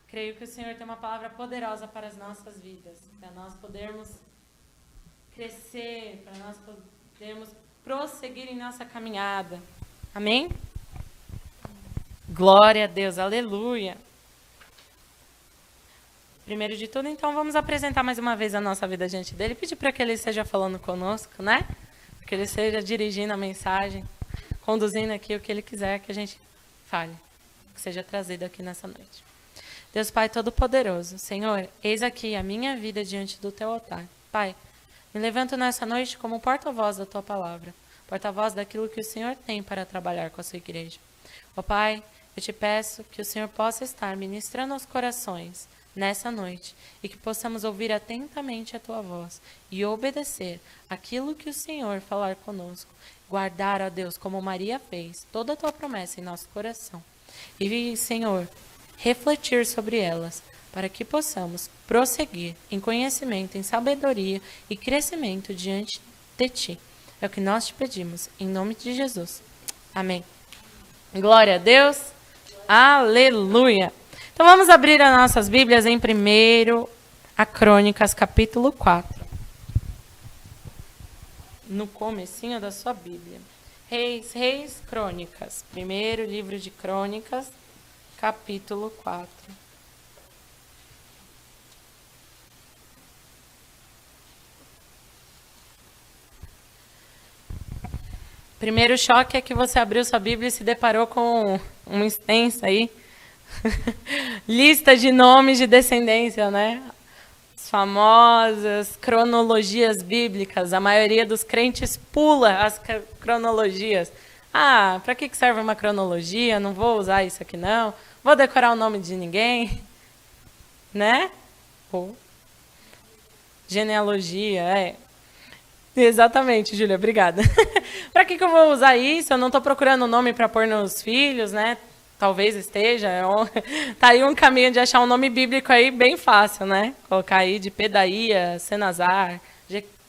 Creio que o Senhor tem uma palavra poderosa para as nossas vidas, para nós podermos crescer, para nós podermos prosseguir em nossa caminhada. Amém? Glória a Deus, aleluia. Primeiro de tudo, então, vamos apresentar mais uma vez a nossa vida diante dele. Pedir para que ele esteja falando conosco, né? Que ele esteja dirigindo a mensagem, conduzindo aqui o que ele quiser que a gente fale, que seja trazido aqui nessa noite. Deus Pai Todo-Poderoso, Senhor, eis aqui a minha vida diante do teu altar. Pai, me levanto nessa noite como porta-voz da tua palavra, porta-voz daquilo que o Senhor tem para trabalhar com a sua igreja. Ó Pai, eu te peço que o Senhor possa estar ministrando aos corações nessa noite e que possamos ouvir atentamente a tua voz e obedecer aquilo que o Senhor falar conosco. Guardar, ó Deus, como Maria fez, toda a tua promessa em nosso coração. E, Senhor, refletir sobre elas, para que possamos prosseguir em conhecimento, em sabedoria e crescimento diante de Ti. É o que nós te pedimos, em nome de Jesus. Amém. Glória a Deus. Aleluia. Então vamos abrir as nossas Bíblias em 1 Crônicas, capítulo 4. No comecinho da sua Bíblia. Reis, Crônicas. Primeiro livro de Crônicas, capítulo 4. Primeiro choque é que você abriu sua Bíblia e se deparou com uma extensa aí lista de nomes de descendência, né? As famosas cronologias bíblicas. A maioria dos crentes pula as cronologias. Ah, para que serve uma cronologia? Não vou usar isso aqui não. Vou decorar o nome de ninguém, né? Pô. Genealogia, é. Exatamente, Júlia, obrigada. Para que eu vou usar isso? Eu não estou procurando nome para pôr nos filhos, né? Talvez esteja. Tá aí um caminho de achar um nome bíblico aí bem fácil, né? Colocar aí de Pedaía, Senazar,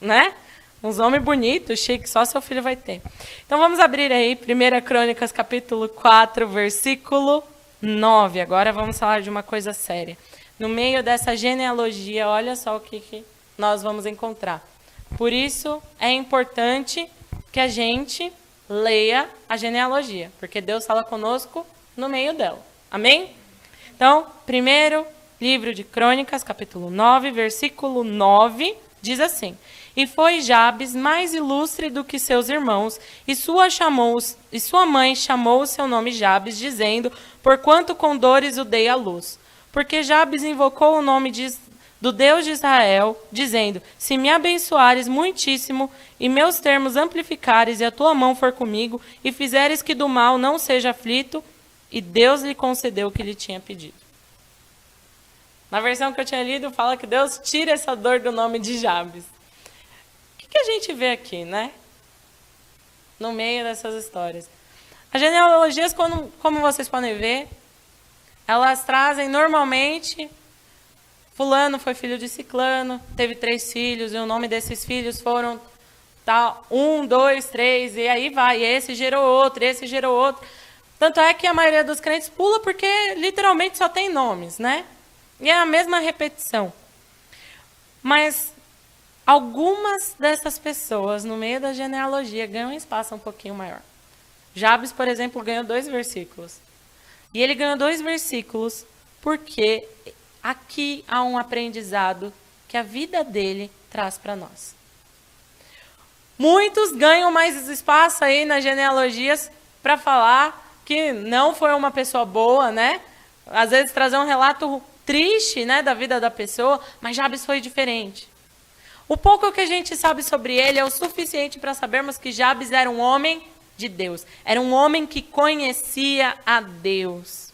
né? Uns nomes bonitos, chique, só seu filho vai ter. Então vamos abrir aí 1 Crônicas, capítulo 4, versículo 9. Agora vamos falar de uma coisa séria. No meio dessa genealogia, olha só o que nós vamos encontrar. Por isso é importante que a gente leia a genealogia, porque Deus fala conosco no meio dela. Amém? Então, primeiro livro de Crônicas, capítulo 9, versículo 9, diz assim: E foi Jabes mais ilustre do que seus irmãos, e sua mãe chamou o seu nome Jabes, dizendo, porquanto com dores o dei à luz. Porque Jabes invocou o nome do Deus de Israel, dizendo, se me abençoares muitíssimo, e meus termos amplificares, e a tua mão for comigo, e fizeres que do mal não seja aflito, e Deus lhe concedeu o que lhe tinha pedido. Na versão que eu tinha lido, fala que Deus tira essa dor do nome de Jabes. O que a gente vê aqui, né? No meio dessas histórias. As genealogias, como vocês podem ver, elas trazem normalmente, fulano foi filho de ciclano, teve 3 filhos, e o nome desses filhos foram 1, 2, 3, e aí vai, e esse gerou outro, esse gerou outro. Tanto é que a maioria dos crentes pula porque literalmente só tem nomes, né? E é a mesma repetição. Mas algumas dessas pessoas, no meio da genealogia, ganham um espaço um pouquinho maior. Jabes, por exemplo, ganhou 2 versículos. E ele ganhou 2 versículos porque aqui há um aprendizado que a vida dele traz para nós. Muitos ganham mais espaço aí nas genealogias para falar que não foi uma pessoa boa, né? Às vezes trazer um relato triste, né, da vida da pessoa, mas Jabes foi diferente. O pouco que a gente sabe sobre ele é o suficiente para sabermos que Jabes era um homem de Deus. Era um homem que conhecia a Deus.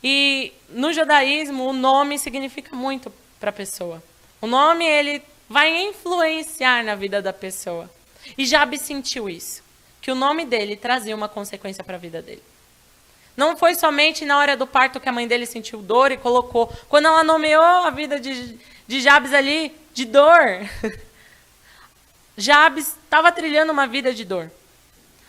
E no judaísmo, o nome significa muito para a pessoa. O nome, ele vai influenciar na vida da pessoa. E Jabes sentiu isso, que o nome dele trazia uma consequência para a vida dele. Não foi somente na hora do parto que a mãe dele sentiu dor e colocou. Quando ela nomeou a vida de Jabes ali, de dor. Jabes estava trilhando uma vida de dor.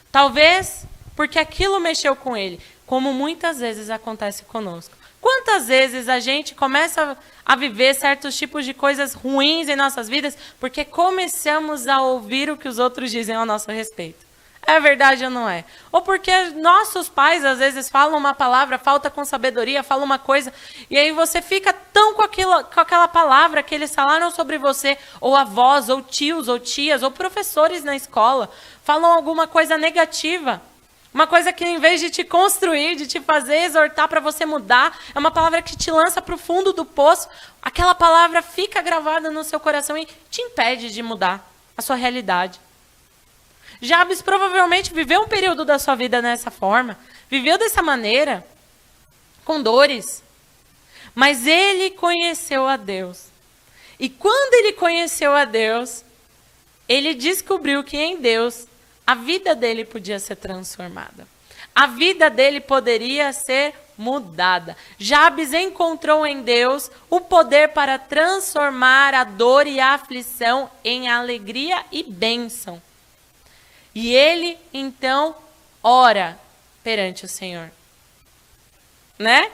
Talvez porque aquilo mexeu com ele, como muitas vezes acontece conosco. Quantas vezes a gente começa a viver certos tipos de coisas ruins em nossas vidas porque começamos a ouvir o que os outros dizem ao nosso respeito? É verdade ou não é? Ou porque nossos pais às vezes falam uma palavra, falta com sabedoria, falam uma coisa, e aí você fica tão com aquela palavra que eles falaram sobre você, ou avós, ou tios, ou tias, ou professores na escola, falam alguma coisa negativa. Uma coisa que em vez de te construir, de te fazer exortar para você mudar, é uma palavra que te lança para o fundo do poço. Aquela palavra fica gravada no seu coração e te impede de mudar a sua realidade. Jabes provavelmente viveu um período da sua vida dessa forma, viveu dessa maneira, com dores. Mas ele conheceu a Deus. E quando ele conheceu a Deus, ele descobriu que em Deus a vida dele podia ser transformada. A vida dele poderia ser mudada. Jabes encontrou em Deus o poder para transformar a dor e a aflição em alegria e bênção. E ele, então, ora perante o Senhor. Né?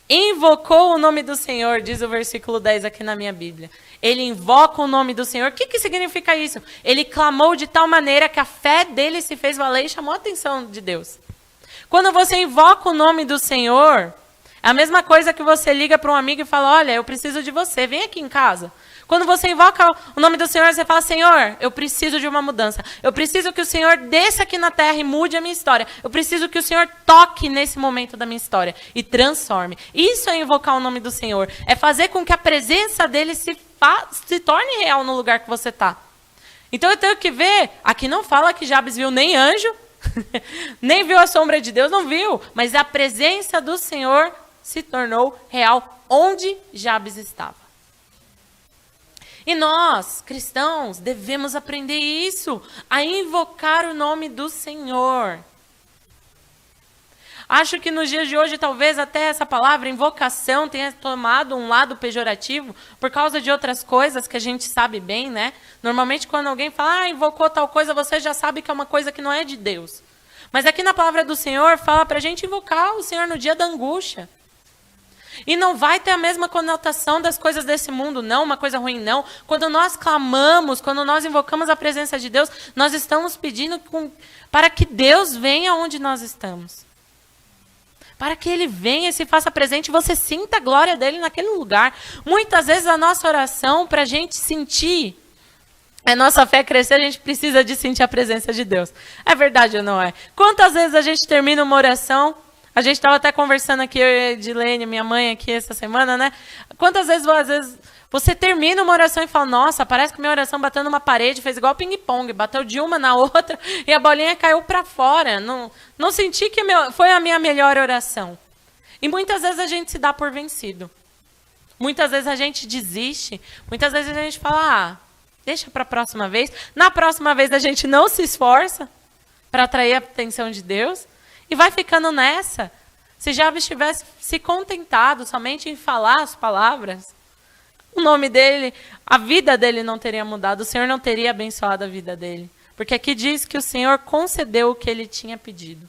Invocou o nome do Senhor, diz o versículo 10 aqui na minha Bíblia. Ele invoca o nome do Senhor. O que significa isso? Ele clamou de tal maneira que a fé dele se fez valer e chamou a atenção de Deus. Quando você invoca o nome do Senhor, é a mesma coisa que você liga para um amigo e fala, olha, eu preciso de você, vem aqui em casa. Quando você invoca o nome do Senhor, você fala, Senhor, eu preciso de uma mudança. Eu preciso que o Senhor desça aqui na terra e mude a minha história. Eu preciso que o Senhor toque nesse momento da minha história e transforme. Isso é invocar o nome do Senhor. É fazer com que a presença dele se torne real no lugar que você está. Então eu tenho que ver, aqui não fala que Jabes viu nem anjo, nem viu a sombra de Deus, não viu. Mas a presença do Senhor se tornou real onde Jabes estava. E nós, cristãos, devemos aprender isso, a invocar o nome do Senhor. Acho que nos dias de hoje, talvez até essa palavra invocação tenha tomado um lado pejorativo por causa de outras coisas que a gente sabe bem, né? Normalmente quando alguém fala, invocou tal coisa, você já sabe que é uma coisa que não é de Deus. Mas aqui na palavra do Senhor, fala para a gente invocar o Senhor no dia da angústia. E não vai ter a mesma conotação das coisas desse mundo, não, uma coisa ruim, não. Quando nós clamamos, quando nós invocamos a presença de Deus, nós estamos pedindo para que Deus venha onde nós estamos. Para que Ele venha e se faça presente e você sinta a glória dEle naquele lugar. Muitas vezes a nossa oração, para a gente sentir a nossa fé crescer, a gente precisa de sentir a presença de Deus. É verdade ou não é? Quantas vezes a gente termina uma oração... A gente estava até conversando aqui, eu e a Edilene, minha mãe, aqui essa semana, né? Quantas vezes, você termina uma oração e fala, nossa, parece que minha oração bateu numa parede, fez igual ping-pong, bateu de uma na outra e a bolinha caiu para fora. Não senti que foi a minha melhor oração. E muitas vezes a gente se dá por vencido. Muitas vezes a gente desiste, muitas vezes a gente fala, deixa para a próxima vez. Na próxima vez a gente não se esforça para atrair a atenção de Deus. E vai ficando nessa. Se Jabes tivesse se contentado somente em falar as palavras, o nome dele, a vida dele não teria mudado, o Senhor não teria abençoado a vida dele. Porque aqui diz que o Senhor concedeu o que ele tinha pedido.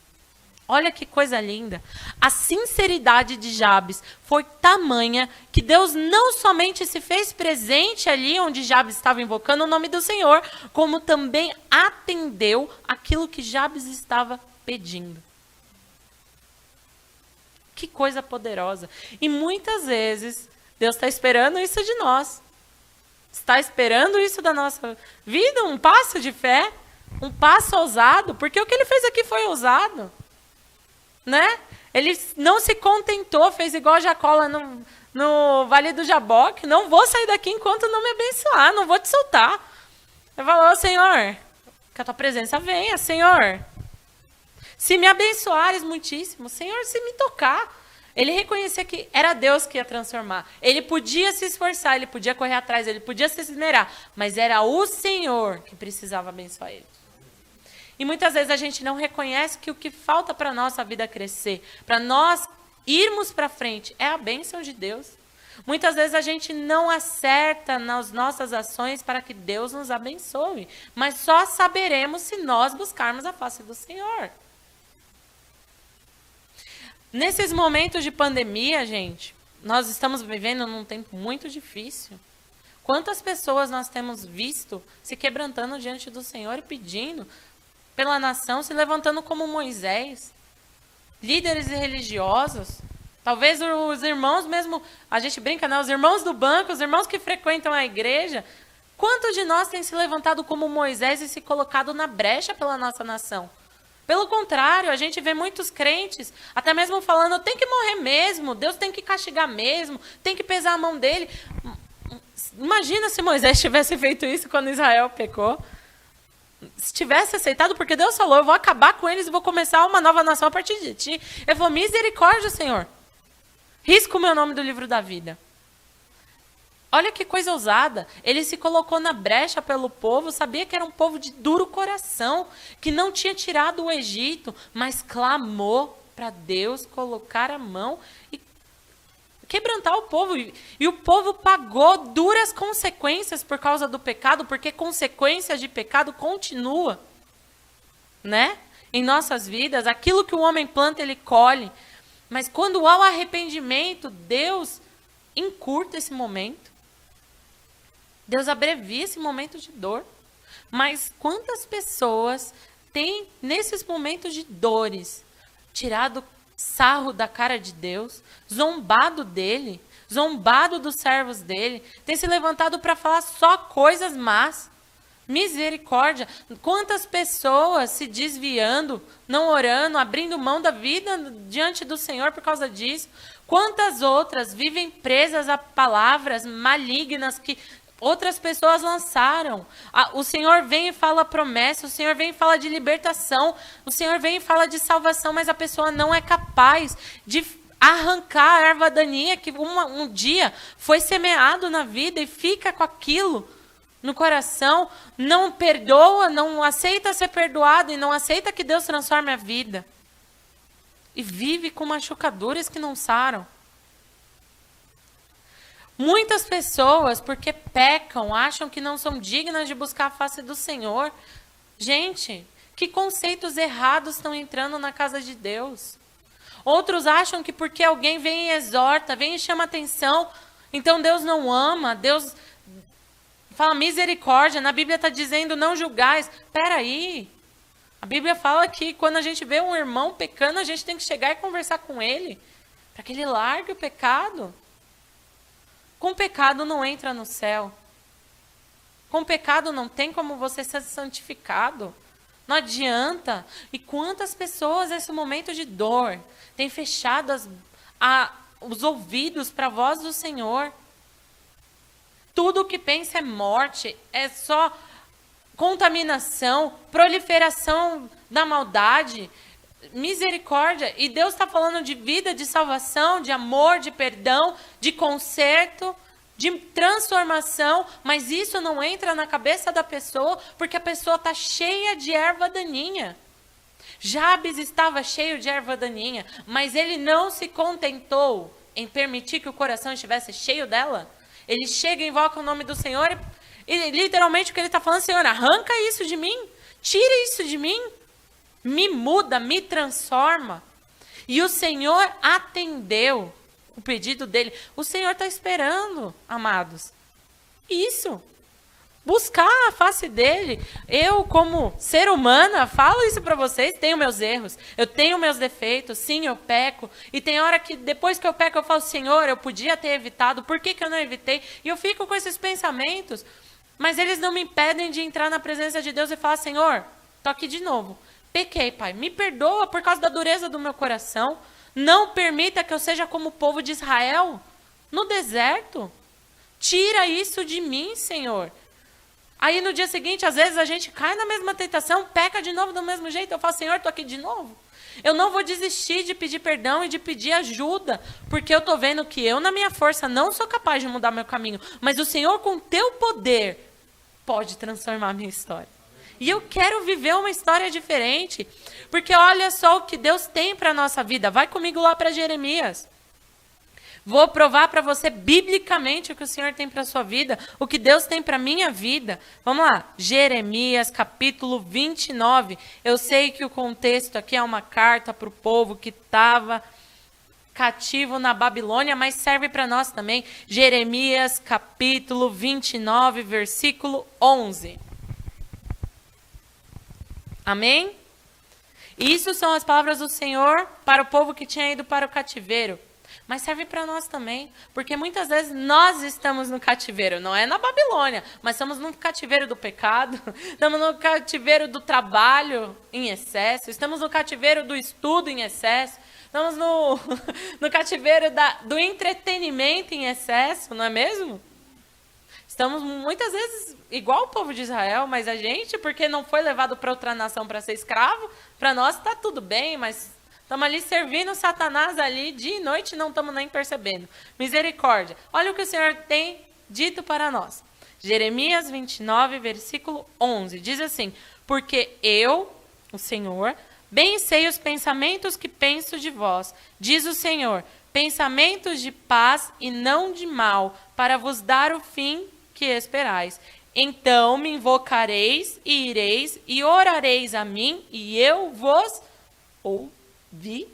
Olha que coisa linda. A sinceridade de Jabes foi tamanha que Deus não somente se fez presente ali onde Jabes estava invocando o nome do Senhor, como também atendeu aquilo que Jabes estava pedindo. Que coisa poderosa. E muitas vezes, Deus está esperando isso de nós. Está esperando isso da nossa vida, um passo de fé, um passo ousado, porque o que ele fez aqui foi ousado. Né? Ele não se contentou, fez igual Jacó lá no Vale do Jaboque, não vou sair daqui enquanto não me abençoar, não vou te soltar. Ele falou, Senhor, que a tua presença venha, Senhor. Se me abençoares muitíssimo, Senhor, se me tocar. Ele reconhecia que era Deus que ia transformar. Ele podia se esforçar, ele podia correr atrás, ele podia se esmerar. Mas era o Senhor que precisava abençoar ele. E muitas vezes a gente não reconhece que o que falta para a nossa vida crescer, para nós irmos para frente, é a bênção de Deus. Muitas vezes a gente não acerta nas nossas ações para que Deus nos abençoe. Mas só saberemos se nós buscarmos a face do Senhor. Nesses momentos de pandemia, gente, nós estamos vivendo num tempo muito difícil. Quantas pessoas nós temos visto se quebrantando diante do Senhor e pedindo pela nação, se levantando como Moisés? Líderes religiosos, talvez os irmãos mesmo, a gente brinca, né? Os irmãos do banco, os irmãos que frequentam a igreja. Quantos de nós têm se levantado como Moisés e se colocado na brecha pela nossa nação? Pelo contrário, a gente vê muitos crentes, até mesmo falando, tem que morrer mesmo, Deus tem que castigar mesmo, tem que pesar a mão dele. Imagina se Moisés tivesse feito isso quando Israel pecou. Se tivesse aceitado, porque Deus falou, eu vou acabar com eles e vou começar uma nova nação a partir de ti. Ele falou, misericórdia, Senhor. Risca o meu nome do livro da vida. Olha que coisa ousada. Ele se colocou na brecha pelo povo, sabia que era um povo de duro coração, que não tinha tirado o Egito, mas clamou para Deus colocar a mão e quebrantar o povo. E o povo pagou duras consequências por causa do pecado, porque consequências de pecado continua, né? Em nossas vidas, aquilo que o homem planta, ele colhe. Mas quando há o arrependimento, Deus encurta esse momento. Deus abrevia esse momento de dor. Mas quantas pessoas têm, nesses momentos de dores, tirado sarro da cara de Deus, zombado dele, zombado dos servos dele, tem se levantado para falar só coisas más? Misericórdia. Quantas pessoas se desviando, não orando, abrindo mão da vida diante do Senhor por causa disso? Quantas outras vivem presas a palavras malignas que outras pessoas lançaram? O Senhor vem e fala promessa, o Senhor vem e fala de libertação, o Senhor vem e fala de salvação, mas a pessoa não é capaz de arrancar a erva daninha que um dia foi semeado na vida e fica com aquilo no coração, não perdoa, não aceita ser perdoado e não aceita que Deus transforme a vida. E vive com machucaduras que não saram. Muitas pessoas, porque pecam, acham que não são dignas de buscar a face do Senhor. Gente, que conceitos errados estão entrando na casa de Deus. Outros acham que porque alguém vem e exorta, vem e chama atenção, então Deus não ama, Deus fala misericórdia. Na Bíblia está dizendo não julgais. Espera aí. A Bíblia fala que quando a gente vê um irmão pecando, a gente tem que chegar e conversar com ele, para que ele largue o pecado. Com pecado não entra no céu. Com pecado não tem como você ser santificado. Não adianta. E quantas pessoas nesse momento de dor têm fechado os ouvidos para a voz do Senhor? Tudo o que pensa é morte, é só contaminação, proliferação da maldade, misericórdia. E Deus está falando de vida, de salvação, de amor, de perdão, de conserto, de transformação, mas isso não entra na cabeça da pessoa, porque a pessoa está cheia de erva daninha. Jabes estava cheio de erva daninha, mas ele não se contentou em permitir que o coração estivesse cheio dela. Ele chega e invoca o nome do Senhor e literalmente o que ele está falando, Senhor, arranca isso de mim, tira isso de mim, me muda, me transforma. E o Senhor atendeu o pedido dele. O Senhor está esperando, amados. Isso. Buscar a face dele. Eu, como ser humana, falo isso para vocês, tenho meus erros, eu tenho meus defeitos, sim, eu peco. E tem hora que, depois que eu peco, eu falo, Senhor, eu podia ter evitado, por que eu não evitei? E eu fico com esses pensamentos, mas eles não me impedem de entrar na presença de Deus e falar, Senhor, estou aqui de novo. Pequei, Pai, me perdoa por causa da dureza do meu coração. Não permita que eu seja como o povo de Israel no deserto. Tira isso de mim, Senhor. Aí no dia seguinte, às vezes a gente cai na mesma tentação, peca de novo do mesmo jeito. Eu falo, Senhor, estou aqui de novo. Eu não vou desistir de pedir perdão e de pedir ajuda, porque eu estou vendo que eu, na minha força, não sou capaz de mudar meu caminho. Mas o Senhor, com teu poder, pode transformar a minha história. E eu quero viver uma história diferente, porque olha só o que Deus tem para a nossa vida. Vai comigo lá para Jeremias. Vou provar para você biblicamente o que o Senhor tem para a sua vida, o que Deus tem para a minha vida. Vamos lá, Jeremias capítulo 29. Eu sei que o contexto aqui é uma carta para o povo que estava cativo na Babilônia, mas serve para nós também. Jeremias capítulo 29, versículo 11. Amém? Isso são as palavras do Senhor para o povo que tinha ido para o cativeiro. Mas serve para nós também, porque muitas vezes nós estamos no cativeiro, não é na Babilônia, mas estamos no cativeiro do pecado, estamos no cativeiro do trabalho em excesso, estamos no cativeiro do estudo em excesso, estamos no cativeiro do entretenimento em excesso, não é mesmo? Estamos muitas vezes igual o povo de Israel, mas a gente, porque não foi levado para outra nação para ser escravo, para nós está tudo bem, mas estamos ali servindo Satanás ali dia e noite, não estamos nem percebendo. Misericórdia. Olha o que o Senhor tem dito para nós. Jeremias 29, versículo 11. Diz assim: porque eu, o Senhor, bem sei os pensamentos que penso de vós, diz o Senhor, pensamentos de paz e não de mal, para vos dar o fim que esperais. Então me invocareis e ireis e orareis a mim e eu vos ouvirei.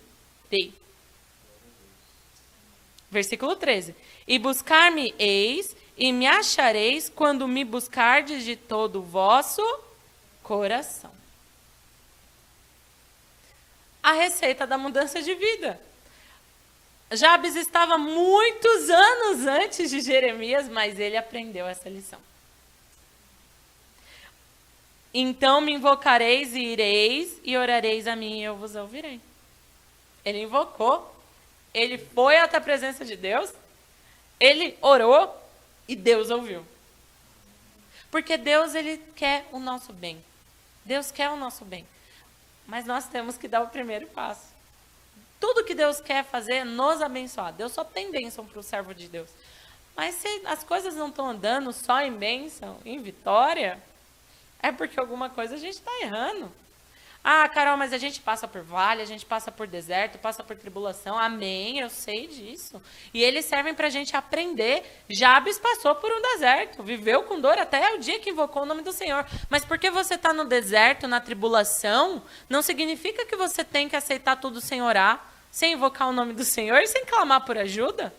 Versículo 13. E buscar-me-eis e me achareis quando me buscardes de todo o vosso coração. A receita da mudança de vida. Jabes estava muitos anos antes de Jeremias, mas ele aprendeu essa lição. Então me invocareis e ireis e orareis a mim e eu vos ouvirei. Ele invocou, ele foi até a presença de Deus, ele orou e Deus ouviu. Porque Deus, ele quer o nosso bem. Deus quer o nosso bem. Mas nós temos que dar o primeiro passo. Tudo que Deus quer fazer é nos abençoar. Deus só tem bênção para o servo de Deus. Mas se as coisas não estão andando só em bênção, em vitória, é porque alguma coisa a gente está errando. Ah, Carol, mas a gente passa por vale, a gente passa por deserto, passa por tribulação. Amém, eu sei disso. E eles servem para a gente aprender. Jabes passou por um deserto, viveu com dor até o dia que invocou o nome do Senhor. Mas porque você está no deserto, na tribulação, não significa que você tem que aceitar tudo sem orar, sem invocar o nome do Senhor e sem clamar por ajuda.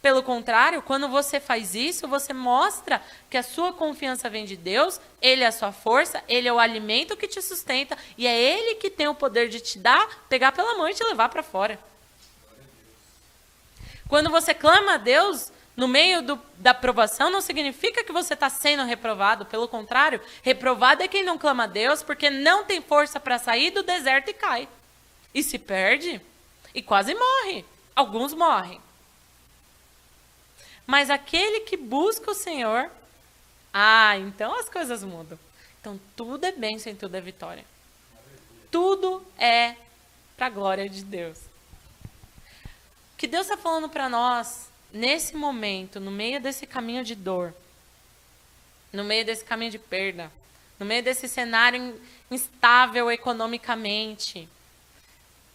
Pelo contrário, quando você faz isso, você mostra que a sua confiança vem de Deus, Ele é a sua força, Ele é o alimento que te sustenta e é Ele que tem o poder de te dar, pegar pela mão e te levar para fora. Quando você clama a Deus, no meio da provação, não significa que você está sendo reprovado. Pelo contrário, reprovado é quem não clama a Deus porque não tem força para sair do deserto e cai. E se perde e quase morre. Alguns morrem. Mas aquele que busca o Senhor, então as coisas mudam. Então tudo é bênção e tudo é vitória. Tudo é para a glória de Deus. O que Deus está falando para nós, nesse momento, no meio desse caminho de dor, no meio desse caminho de perda, no meio desse cenário instável economicamente,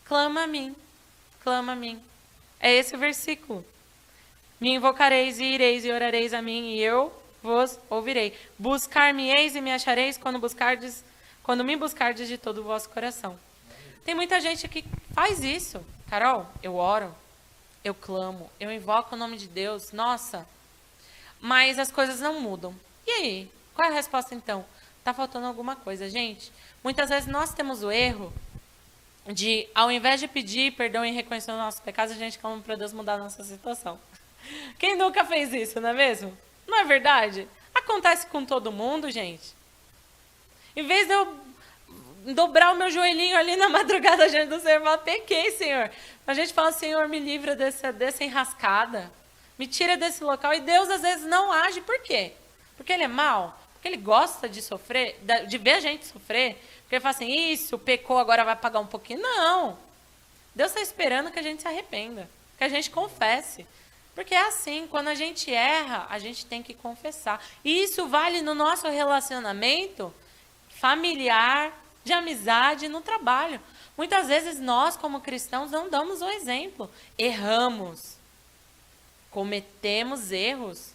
clama a mim, clama a mim. É esse o versículo. Me invocareis e ireis e orareis a mim e eu vos ouvirei. Buscar-me-eis e me achareis quando me buscardes de todo o vosso coração. Tem muita gente que faz isso. Carol, eu oro, eu clamo, eu invoco o nome de Deus. Nossa, mas as coisas não mudam. E aí? Qual é a resposta então? Está faltando alguma coisa, gente. Muitas vezes nós temos o erro de, ao invés de pedir perdão e reconhecer os nossos pecados, a gente clama para Deus mudar a nossa situação. Quem nunca fez isso, não é mesmo? Não é verdade? Acontece com todo mundo, gente. Em vez de eu dobrar o meu joelhinho ali na madrugada diante do Senhor, eu pequei, Senhor. A gente fala, Senhor, me livra dessa enrascada. Me tira desse local. E Deus, às vezes, não age. Por quê? Porque Ele é mau? Porque Ele gosta de sofrer, de ver a gente sofrer? Porque Ele fala assim, isso, pecou, agora vai pagar um pouquinho. Não. Deus está esperando que a gente se arrependa. Que a gente confesse. Porque é assim, quando a gente erra, a gente tem que confessar. E isso vale no nosso relacionamento familiar, de amizade, no trabalho. Muitas vezes nós, como cristãos, não damos o exemplo. Erramos. Cometemos erros.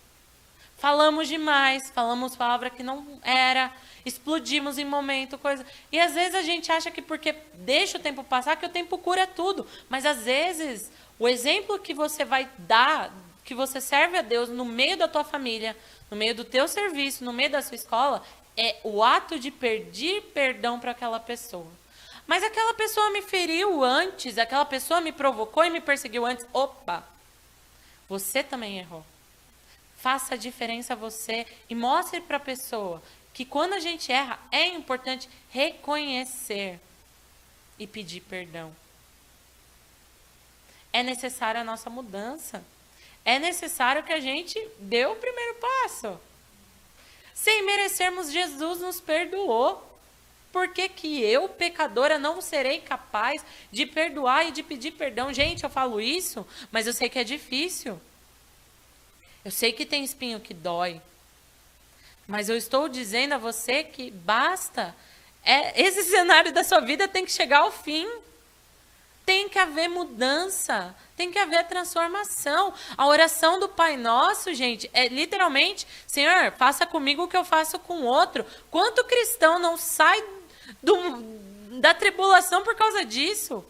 Falamos demais, falamos palavra que não era, explodimos em momento, coisa. E às vezes a gente acha que porque deixa o tempo passar, que o tempo cura tudo. Mas às vezes, o exemplo que você vai dar, que você serve a Deus no meio da tua família, no meio do teu serviço, no meio da sua escola, é o ato de pedir perdão para aquela pessoa. Mas aquela pessoa me feriu antes, aquela pessoa me provocou e me perseguiu antes. Opa! Você também errou. Faça a diferença você e mostre para a pessoa que quando a gente erra, é importante reconhecer e pedir perdão. É necessária a nossa mudança. É necessário que a gente dê o primeiro passo. Sem merecermos, Jesus nos perdoou. Por que que eu, pecadora, não serei capaz de perdoar e de pedir perdão? Gente, eu falo isso, mas eu sei que é difícil. Eu sei que tem espinho que dói. Mas eu estou dizendo a você que basta. Esse cenário da sua vida tem que chegar ao fim. Tem que haver mudança. Tem que haver transformação. A oração do Pai Nosso, gente, é literalmente: Senhor, faça comigo o que eu faço com o outro. Quanto cristão não sai da tribulação por causa disso?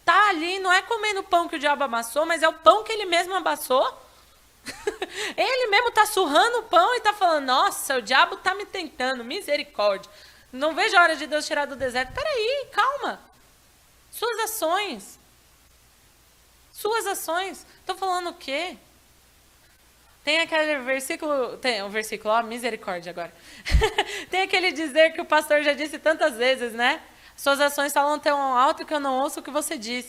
Tá ali, não é comendo pão que o diabo amassou, mas é o pão que ele mesmo amassou. Ele mesmo está surrando o pão e está falando: nossa, o diabo está me tentando, misericórdia. Não vejo a hora de Deus tirar do deserto. Peraí, calma. Suas ações. Estou falando o quê? Tem aquele versículo, tem um versículo, ó, misericórdia agora. Tem aquele dizer que o pastor já disse tantas vezes, né? Suas ações falam tão alto que eu não ouço o que você diz.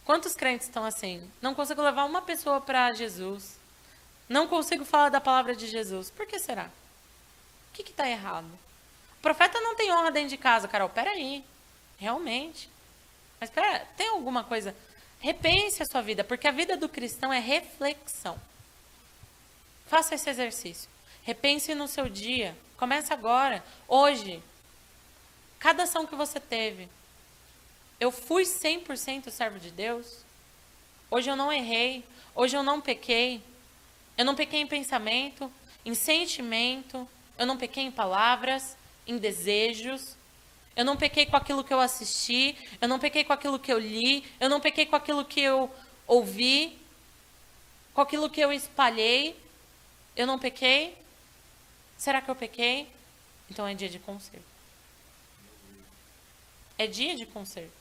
Quantos crentes estão assim? Não consigo levar uma pessoa para Jesus. Não consigo falar da palavra de Jesus. Por que será? O que está errado? O profeta não tem honra dentro de casa, Carol. Peraí. Realmente. Mas pera, tem alguma coisa? Repense a sua vida, porque a vida do cristão é reflexão. Faça esse exercício. Repense no seu dia. Comece agora, hoje. Cada ação que você teve. Eu fui 100% servo de Deus? Hoje eu não errei. Hoje eu não pequei. Eu não pequei em pensamento, em sentimento. Eu não pequei em palavras, em desejos. Eu não pequei com aquilo que eu assisti. Eu não pequei com aquilo que eu li. Eu não pequei com aquilo que eu ouvi. Com aquilo que eu espalhei. Eu não pequei? Será que eu pequei? Então é dia de conserto. É dia de conserto.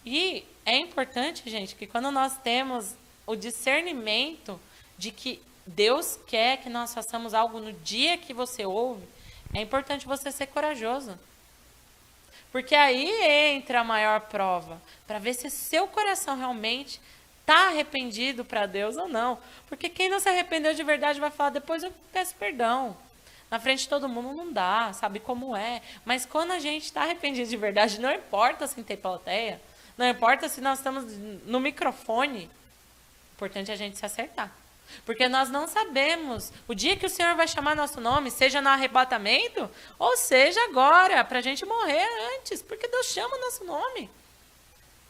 E é importante, gente, que quando nós temos o discernimento de que Deus quer que nós façamos algo no dia que você ouve, é importante você ser corajoso. Porque aí entra a maior prova, para ver se seu coração realmente está arrependido para Deus ou não. Porque quem não se arrependeu de verdade vai falar: depois eu peço perdão. Na frente de todo mundo não dá, sabe como é. Mas quando a gente está arrependido de verdade, não importa se tem plateia, não importa se nós estamos no microfone, o importante é a gente se acertar. Porque nós não sabemos o dia que o Senhor vai chamar nosso nome, seja no arrebatamento, ou seja agora, para a gente morrer antes, porque Deus chama o nosso nome.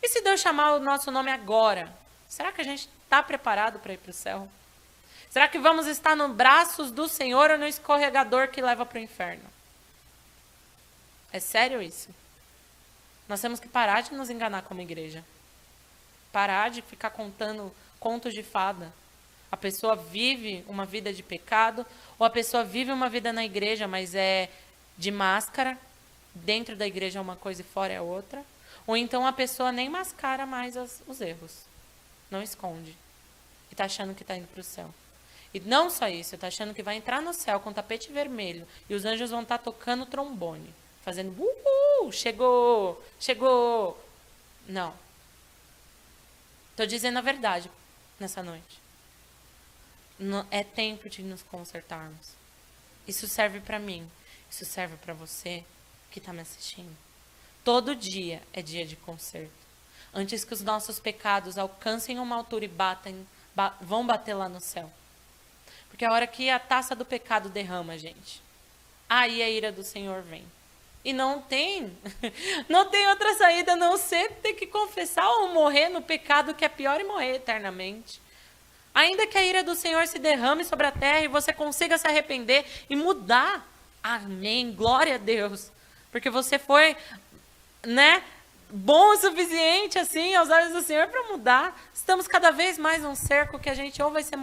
E se Deus chamar o nosso nome agora, será que a gente está preparado para ir para o céu? Será que vamos estar nos braços do Senhor ou no escorregador que leva para o inferno? É sério isso? Nós temos que parar de nos enganar como igreja. Parar de ficar contando contos de fada. A pessoa vive uma vida de pecado, ou a pessoa vive uma vida na igreja, mas é de máscara. Dentro da igreja é uma coisa e fora é outra. Ou então a pessoa nem mascara mais os erros. Não esconde. E está achando que está indo para o céu. E não só isso, está achando que vai entrar no céu com tapete vermelho e os anjos vão estar tocando trombone. Fazendo uhul, chegou, chegou. Não. Estou dizendo a verdade nessa noite. É tempo de nos consertarmos. Isso serve para mim. Isso serve para você que está me assistindo. Todo dia é dia de conserto. Antes que os nossos pecados alcancem uma altura e vão bater lá no céu. Porque a hora que a taça do pecado derrama, gente, aí a ira do Senhor vem. E não tem outra saída a não ser ter que confessar ou morrer no pecado, que é pior e morrer eternamente. Ainda que a ira do Senhor se derrame sobre a terra e você consiga se arrepender e mudar. Amém. Glória a Deus. Porque você foi, né, bom o suficiente, assim, aos olhos do Senhor para mudar. Estamos cada vez mais num cerco que a gente ou vai ser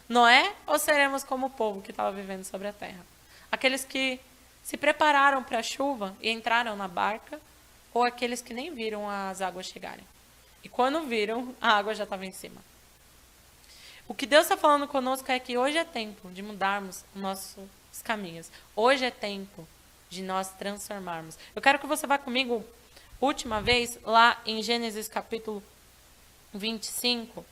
Noé ou seremos como o povo que estava vivendo sobre a terra. Aqueles que se prepararam para a chuva e entraram na barca, ou aqueles que nem viram as águas chegarem. E quando viram, a água já estava em cima. O que Deus está falando conosco é que hoje é tempo de mudarmos os nossos caminhos. Hoje é tempo de nós transformarmos. Eu quero que você vá comigo, última vez, lá em Gênesis capítulo 25.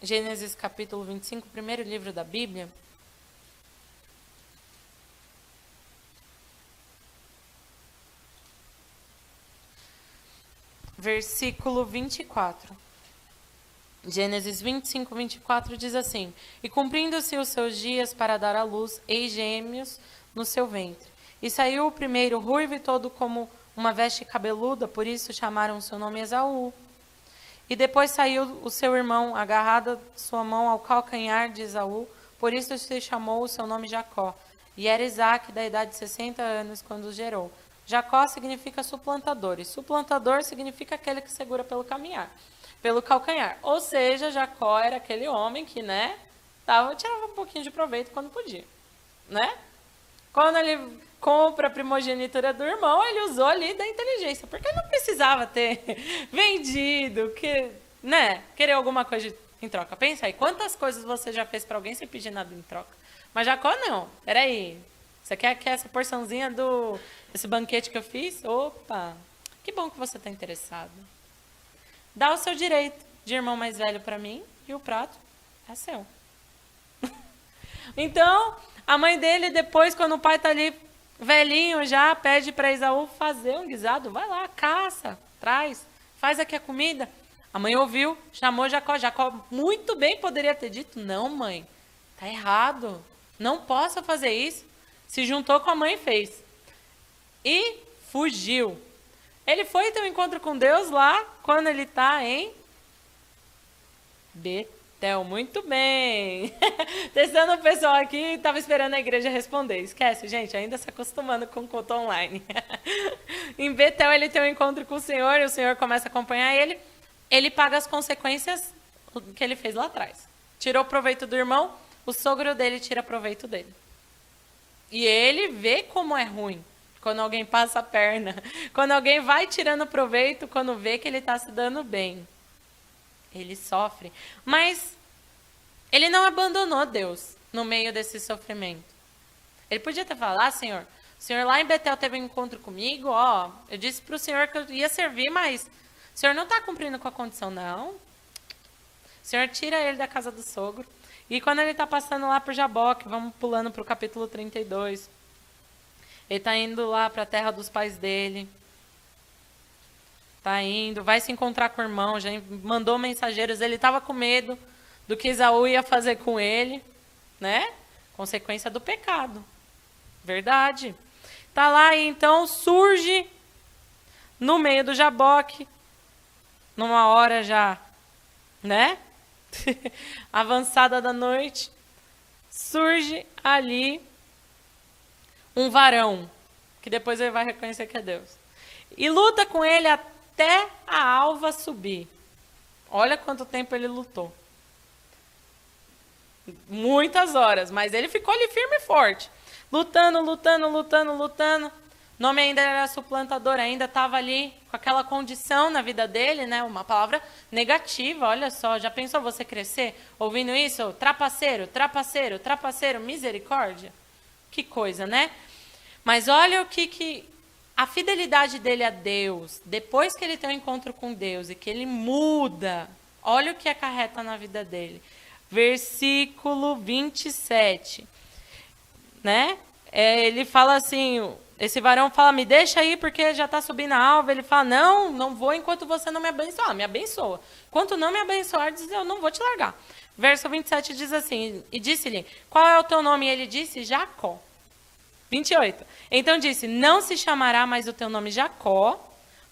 Gênesis capítulo 25, primeiro livro da Bíblia. Versículo 24. Gênesis 25, 24 diz assim: E cumprindo-se os seus dias para dar à luz, eis gêmeos no seu ventre. E saiu o primeiro ruivo e todo como uma veste cabeluda, por isso chamaram seu nome Esaú. E depois saiu o seu irmão, agarrada sua mão ao calcanhar de Esaú, por isso se chamou o seu nome Jacó. E era Isaque da idade de 60 anos quando o gerou. Jacó significa suplantador, e suplantador significa aquele que segura pelo calcanhar. Ou seja, Jacó era aquele homem que, né, tirava um pouquinho de proveito quando podia, né? Quando ele compra a primogenitura do irmão, ele usou ali da inteligência, porque ele não precisava ter vendido, querer alguma coisa em troca. Pensa aí, quantas coisas você já fez para alguém sem pedir nada em troca? Mas Jacó não. Peraí, você quer essa porçãozinha desse banquete que eu fiz? Opa, que bom que você está interessado. Dá o seu direito de irmão mais velho para mim e o prato é seu. Então, a mãe dele, depois, quando o pai está ali velhinho já, pede para Esaú fazer um guisado. Vai lá, caça, traz, faz aqui a comida. A mãe ouviu, chamou Jacó. Jacó muito bem poderia ter dito: não, mãe, tá errado, não posso fazer isso. Se juntou com a mãe e fez. E fugiu. Ele foi ter um encontro com Deus lá, quando ele está em Betel. Muito bem. Testando o pessoal aqui, estava esperando a igreja responder. Esquece, gente, ainda se acostumando com o culto online. Em Betel ele tem um encontro com o Senhor, e o Senhor começa a acompanhar ele. Ele paga as consequências que ele fez lá atrás. Tirou proveito do irmão, o sogro dele tira proveito dele. E ele vê como é ruim quando alguém passa a perna, quando alguém vai tirando proveito, quando vê que ele está se dando bem. Ele sofre. Mas ele não abandonou Deus no meio desse sofrimento. Ele podia ter falado: Senhor, o Senhor lá em Betel teve um encontro comigo, eu disse para o Senhor que eu ia servir, mas o Senhor não está cumprindo com a condição, não. O Senhor tira ele da casa do sogro. E quando ele está passando lá por Jaboque, vamos pulando para o capítulo 32, ele está indo lá para a terra dos pais dele. Está indo, vai se encontrar com o irmão, já mandou mensageiros. Ele estava com medo do que Esaú ia fazer com ele, né? Consequência do pecado. Verdade. Está lá e então surge no meio do Jaboque, numa hora já, né? Avançada da noite, surge ali um varão, que depois ele vai reconhecer que é Deus, e luta com ele até a alva subir. Olha quanto tempo ele lutou. Muitas horas, mas ele ficou ali firme e forte, lutando. O nome ainda era suplantador, ainda estava ali com aquela condição na vida dele, né? Uma palavra negativa, olha só. Já pensou você crescer ouvindo isso? Trapaceiro, trapaceiro, trapaceiro, misericórdia. Que coisa, né? Mas olha o que a fidelidade dele a Deus, depois que ele tem um encontro com Deus e que ele muda, olha o que acarreta na vida dele. Versículo 27, né? Ele fala assim, esse varão fala: me deixa aí porque já está subindo a alva. Ele fala: não vou enquanto você não me abençoar. Me abençoa. Enquanto não me abençoar, diz: eu não vou te largar. Verso 27 diz assim: e disse-lhe: qual é o teu nome? E ele disse: Jacó. 28. Então disse: não se chamará mais o teu nome Jacó,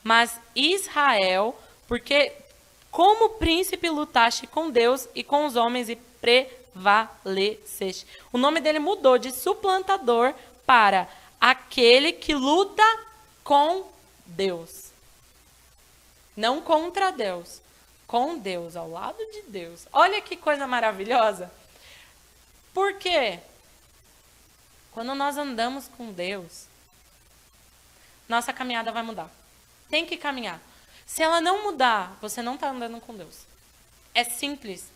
mas Israel, porque Como príncipe lutaste com Deus e com os homens e prevaleceste. O nome dele mudou de suplantador para aquele que luta com Deus. Não contra Deus, com Deus, ao lado de Deus. Olha que coisa maravilhosa. Por quê? Quando nós andamos com Deus, nossa caminhada vai mudar. Tem que caminhar. Se ela não mudar, você não está andando com Deus. É simples.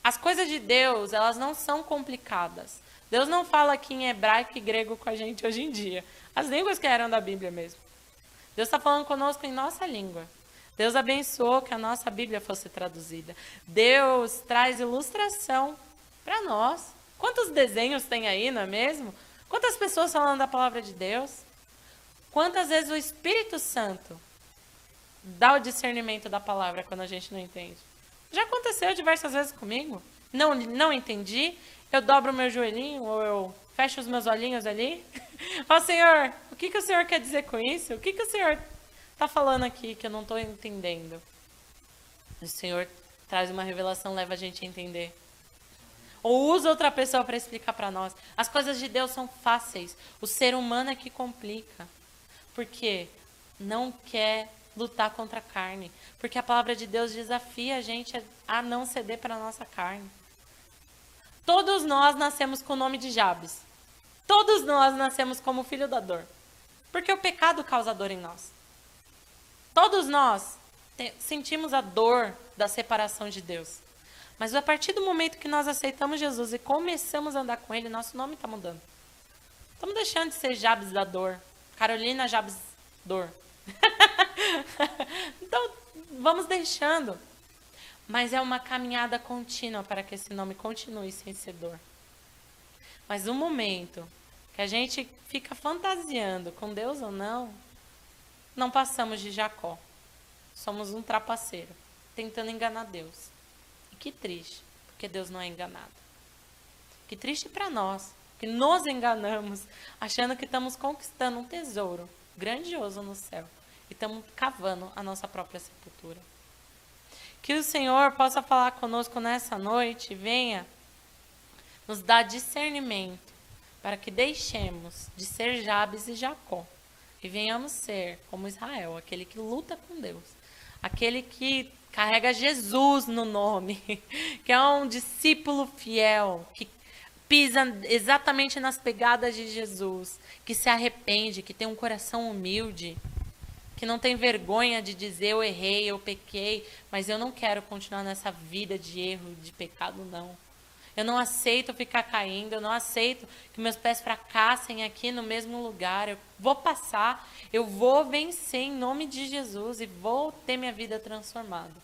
As coisas de Deus, elas não são complicadas. Deus não fala aqui em hebraico e grego com a gente hoje em dia. As línguas que eram da Bíblia mesmo. Deus está falando conosco em nossa língua. Deus abençoou que a nossa Bíblia fosse traduzida. Deus traz ilustração para nós. Quantos desenhos tem aí, não é mesmo? Quantas pessoas falando da palavra de Deus? Quantas vezes o Espírito Santo dá o discernimento da palavra quando a gente não entende? Já aconteceu diversas vezes comigo. Não entendi. Eu dobro o meu joelhinho ou eu fecho os meus olhinhos ali. Ó, Senhor, o que o Senhor quer dizer com isso? O que o Senhor está falando aqui que eu não estou entendendo? O Senhor traz uma revelação, leva a gente a entender. Ou usa outra pessoa para explicar para nós. As coisas de Deus são fáceis. O ser humano é que complica. Porque não quer lutar contra a carne. Porque a palavra de Deus desafia a gente a não ceder para a nossa carne. Todos nós nascemos com o nome de Jabes. Todos nós nascemos como filho da dor. Porque o pecado causa dor em nós. Todos nós sentimos a dor da separação de Deus. Mas a partir do momento que nós aceitamos Jesus e começamos a andar com Ele, nosso nome está mudando. Estamos deixando de ser Jabes da dor. Carolina Jabes dor. Então, vamos deixando. Mas é uma caminhada contínua para que esse nome continue sem ser dor. Mas no momento que a gente fica fantasiando com Deus ou não passamos de Jacó. Somos um trapaceiro, tentando enganar Deus. E que triste, porque Deus não é enganado. Que triste para nós, que nos enganamos, achando que estamos conquistando um tesouro grandioso no céu. E estamos cavando a nossa própria sepultura. Que o Senhor possa falar conosco nessa noite, venha nos dar discernimento para que deixemos de ser Jabes e Jacó e venhamos ser como Israel, aquele que luta com Deus, aquele que carrega Jesus no nome, que é um discípulo fiel, que pisa exatamente nas pegadas de Jesus, que se arrepende, que tem um coração humilde, que não tem vergonha de dizer eu errei, eu pequei, mas eu não quero continuar nessa vida de erro, de pecado, não. Eu não aceito ficar caindo, eu não aceito que meus pés fracassem aqui no mesmo lugar. Eu vou passar, eu vou vencer em nome de Jesus e vou ter minha vida transformada.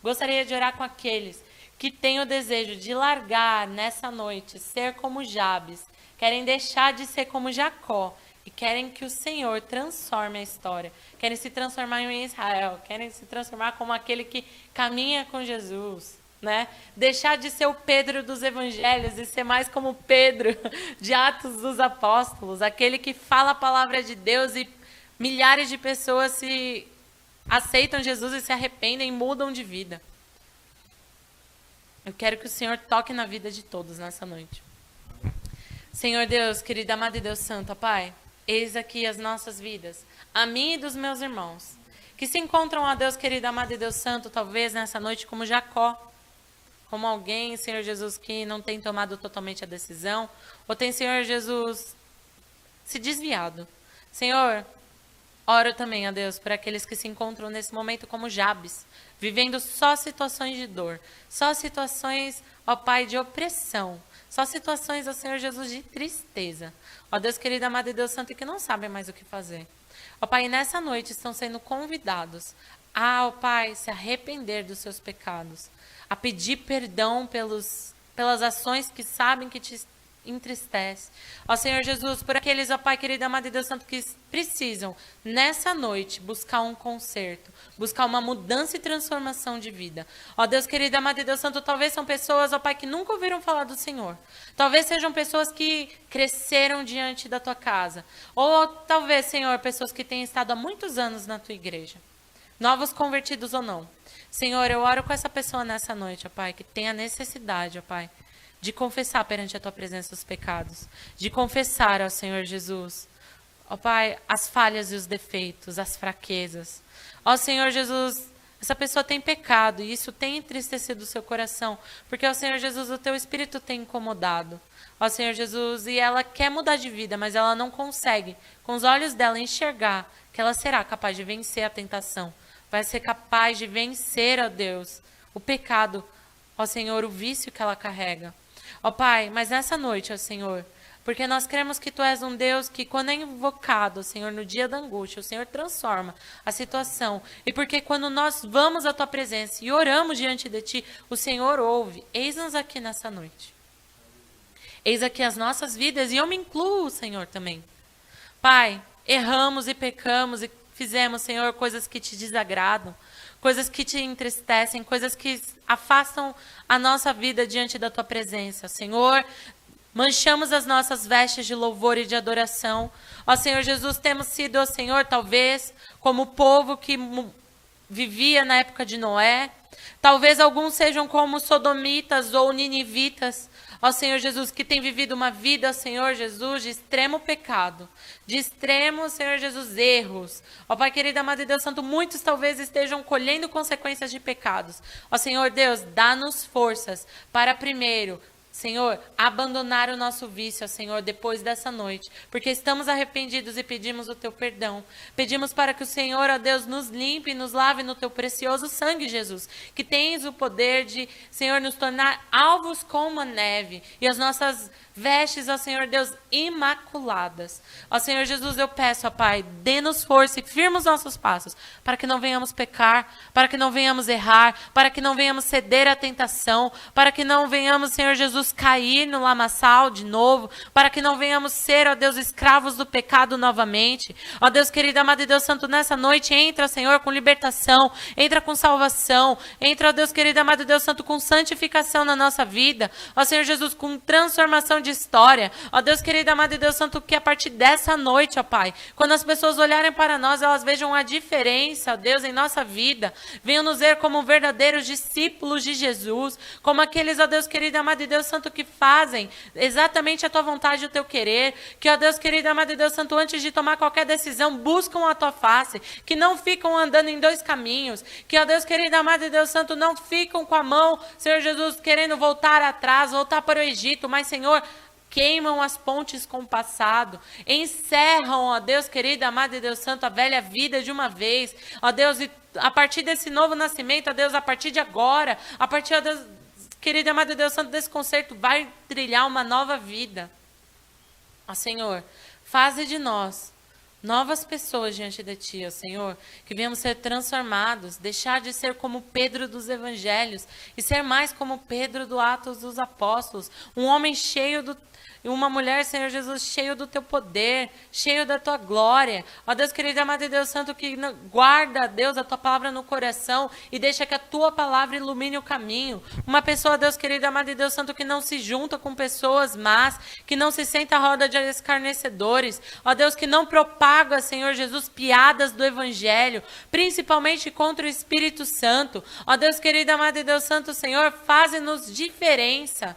Gostaria de orar com aqueles que têm o desejo de largar nessa noite, ser como Jabes, querem deixar de ser como Jacó, e querem que o Senhor transforme a história. Querem se transformar em Israel. Querem se transformar como aquele que caminha com Jesus. Né? Deixar de ser o Pedro dos evangelhos e ser mais como Pedro de Atos dos Apóstolos. Aquele que fala a palavra de Deus e milhares de pessoas se aceitam Jesus e se arrependem e mudam de vida. Eu quero que o Senhor toque na vida de todos nessa noite. Senhor Deus, querido amado e Deus Santo, Pai, eis aqui as nossas vidas, a mim e dos meus irmãos, que se encontram, ó Deus querido, amado e Deus Santo, talvez nessa noite como Jacó, como alguém, Senhor Jesus, que não tem tomado totalmente a decisão, ou tem, Senhor Jesus, se desviado. Senhor, oro também, ó Deus, por aqueles que se encontram nesse momento como Jabes, vivendo só situações de dor, só situações, ó Pai, de opressão, só situações, ó Senhor Jesus, de tristeza. Ó Deus querido, amado e Deus Santo, que não sabem mais o que fazer. Ó Pai, nessa noite estão sendo convidados a, ó Pai, se arrepender dos seus pecados, a pedir perdão pelas ações que sabem que te entristece. Ó Senhor Jesus, por aqueles, ó Pai querido, amado e Deus Santo, que precisam, nessa noite, buscar um conserto, buscar uma mudança e transformação de vida. Ó Deus querido, amado e Deus Santo, talvez são pessoas, ó Pai, que nunca ouviram falar do Senhor. Talvez sejam pessoas que cresceram diante da tua casa. Ou talvez, Senhor, pessoas que têm estado há muitos anos na tua igreja. novos convertidos ou não. Senhor, eu oro com essa pessoa nessa noite, ó Pai, que tem a necessidade, ó Pai, de confessar perante a Tua presença os pecados, de confessar ao Senhor Jesus, ó Pai, as falhas e os defeitos, as fraquezas. Ó Senhor Jesus, essa pessoa tem pecado e isso tem entristecido o seu coração, porque, ó Senhor Jesus, o Teu Espírito tem incomodado. Ó Senhor Jesus, e ela quer mudar de vida, mas ela não consegue, com os olhos dela, enxergar que ela será capaz de vencer a tentação. Vai ser capaz de vencer, ó Deus, o pecado, ó Senhor, o vício que ela carrega. Ó Pai, mas nessa noite, ó Senhor, porque nós cremos que Tu és um Deus que, quando é invocado, Senhor, no dia da angústia, o Senhor transforma a situação. E porque quando nós vamos à Tua presença e oramos diante de Ti, o Senhor ouve. Eis-nos aqui nessa noite. Eis aqui as nossas vidas, e eu me incluo, Senhor, também. Pai, erramos e pecamos e fizemos, Senhor, coisas que Te desagradam, coisas que Te entristecem, coisas que afastam a nossa vida diante da Tua presença. Senhor, manchamos as nossas vestes de louvor e de adoração. Ó Senhor Jesus, temos sido, ó Senhor, talvez como o povo que vivia na época de Noé. Talvez alguns sejam como sodomitas ou ninivitas, ó Senhor Jesus, que tem vivido uma vida, ó Senhor Jesus, de extremo pecado, de extremo, Senhor Jesus, erros. Ó Pai querido, amado e Deus Santo, muitos talvez estejam colhendo consequências de pecados. Ó Senhor Deus, dá-nos forças para primeiro, Senhor, abandonar o nosso vício, ó Senhor, depois dessa noite, porque estamos arrependidos e pedimos o Teu perdão. Pedimos para que o Senhor, ó Deus, nos limpe e nos lave no Teu precioso sangue, Jesus, que tens o poder de, Senhor, nos tornar alvos como a neve e as nossas vestes, ó Senhor Deus, imaculadas. Ó Senhor Jesus, eu peço, ó Pai, dê-nos força e firma os nossos passos, para que não venhamos pecar, para que não venhamos errar, para que não venhamos ceder à tentação, para que não venhamos, Senhor Jesus, cair no lamaçal de novo, para que não venhamos ser, ó Deus, escravos do pecado novamente. Ó Deus querido, amado e Deus Santo, nessa noite entra, Senhor, com libertação, entra com salvação, entra, ó Deus querido, amado e Deus Santo, com santificação na nossa vida, ó Senhor Jesus, com transformação de história. Ó Deus querido, amado e Deus Santo, que a partir dessa noite, ó Pai, quando as pessoas olharem para nós, elas vejam a diferença, ó Deus, em nossa vida, venham nos ver como verdadeiros discípulos de Jesus, como aqueles, ó Deus querido, amado e Deus Santo, que fazem exatamente a Tua vontade e o Teu querer, que, ó Deus querido, amado e Deus Santo, antes de tomar qualquer decisão, buscam a Tua face, que não ficam andando em dois caminhos, que, ó Deus querido, amado e Deus Santo, não ficam com a mão, Senhor Jesus, querendo voltar atrás, voltar para o Egito, mas, Senhor, queimam as pontes com o passado, encerram, ó Deus querido, amado e Deus Santo, a velha vida de uma vez, ó Deus, e a partir desse novo nascimento, ó Deus, a partir de agora, a partir, ó Deus, querido, amado e Deus Santo, desse concerto, vai trilhar uma nova vida. Ó Senhor, faze de nós novas pessoas diante de Ti, ó Senhor, que venhamos ser transformados, deixar de ser como Pedro dos Evangelhos e ser mais como Pedro do Atos dos Apóstolos, um homem cheio do e uma mulher, Senhor Jesus, cheio do Teu poder, cheio da Tua glória. Ó Deus querido, amado e Deus Santo, que guarda, Deus, a Tua palavra no coração e deixa que a Tua palavra ilumine o caminho. Uma pessoa, Deus querido, amado e Deus Santo, que não se junta com pessoas más, que não se senta à roda de escarnecedores. Ó Deus, que não propaga, Senhor Jesus, piadas do Evangelho, principalmente contra o Espírito Santo. Ó Deus querido, amado e Deus Santo, Senhor, faze-nos diferença.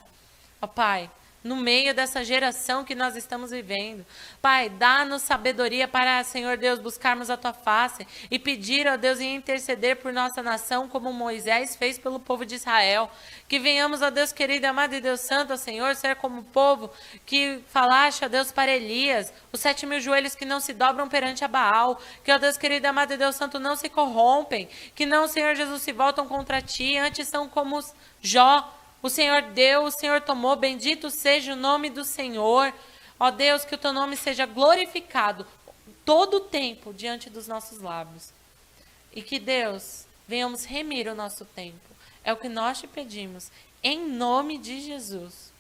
Ó Pai, no meio dessa geração que nós estamos vivendo. Pai, dá-nos sabedoria para, Senhor Deus, buscarmos a Tua face e pedir, ó Deus, e interceder por nossa nação, como Moisés fez pelo povo de Israel. Que venhamos, ó Deus querido, amado e Deus Santo, ó Senhor, ser como o povo que falaste, ó Deus, para Elias, os 7.000 joelhos que não se dobram perante a Baal, que, ó Deus querido, amado e Deus Santo, não se corrompem, que não, Senhor Jesus, se voltam contra Ti, antes são como os Jó. O Senhor deu, o Senhor tomou, bendito seja o nome do Senhor. Ó Deus, que o Teu nome seja glorificado todo o tempo diante dos nossos lábios. E que, Deus, venhamos remir o nosso tempo. É o que nós Te pedimos, em nome de Jesus.